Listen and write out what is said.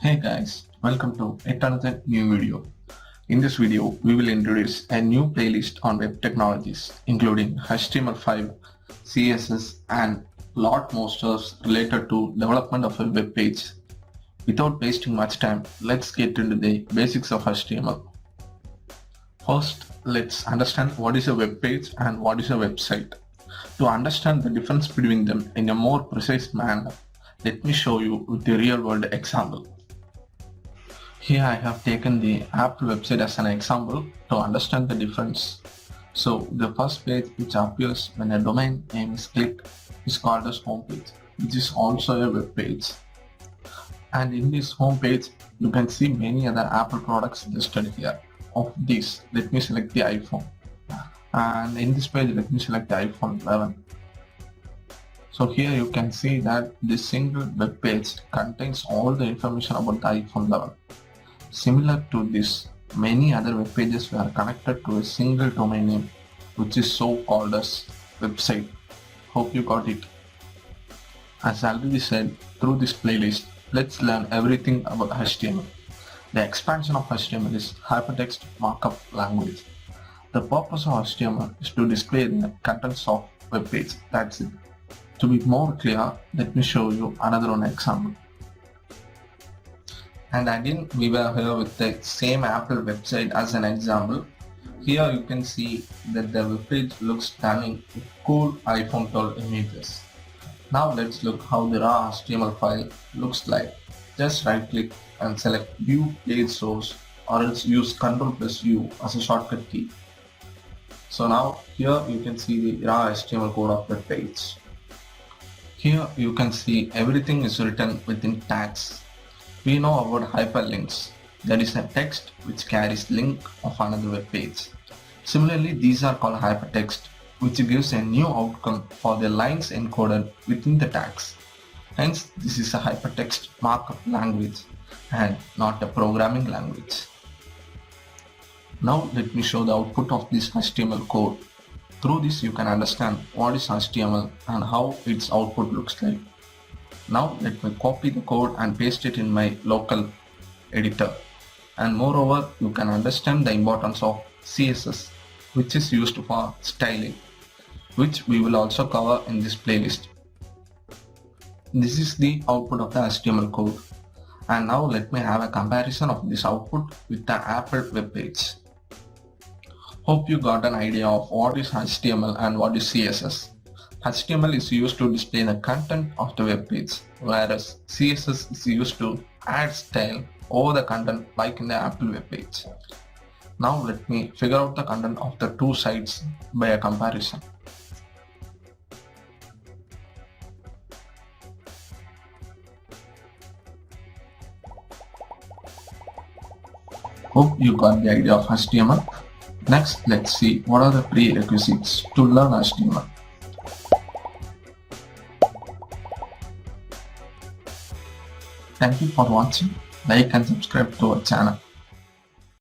Hey guys, welcome to yet another new video. In this video, we will introduce a new playlist on web technologies, including HTML5, CSS, and lot more stuff related to development of a web page. Without wasting much time, let's get into the basics of HTML. First, let's understand what is a web page and what is a website. To understand the difference between them in a more precise manner, let me show you with a real-world example. Here I have taken the Apple website as an example to understand the difference. So the first page which appears when a domain name is clicked is called as home page, which is also a web page. And in this home page, you can see many other Apple products listed here. Of these, let me select the iPhone. And in this page, let me select the iPhone 11. So here you can see that this single web page contains all the information about the iPhone 11. Similar to this, many other web pages were connected to a single domain name, which is so called as website. Hope you got it. As already said, through this playlist, let's learn everything about HTML. The expansion of HTML is hypertext markup language. The purpose of HTML is to display the contents of web page. That's it. To be more clear, let me show you another one example. And again, we were here with the same Apple website as an example. Here you can see that the web page looks stunning with cool iPhone 12 images. Now let's look how the raw HTML file looks like. Just right click and select View Page Source, or else use Ctrl+U as a shortcut key. So now here you can see the raw HTML code of the page. Here you can see everything is written within tags. We know about hyperlinks, that is a text which carries link of another web page. Similarly, these are called hypertext, which gives a new outcome for the lines encoded within the tags. Hence, this is a hypertext markup language and not a programming language. Now let me show the output of this HTML code. Through this you can understand what is HTML and how its output looks like. Now let me copy the code and paste it in my local editor. And moreover, you can understand the importance of CSS, which is used for styling, which we will also cover in this playlist. This is the output of the HTML code. And now let me have a comparison of this output with the Apple web page. Hope you got an idea of what is HTML and what is CSS. HTML is used to display the content of the web page, whereas CSS is used to add style over the content like in the Apple web page. Now let me figure out the content of the two sites by a comparison. Hope you got the idea of HTML. Next, let's see what are the prerequisites to learn HTML. Thank you for watching. Like and subscribe to our channel.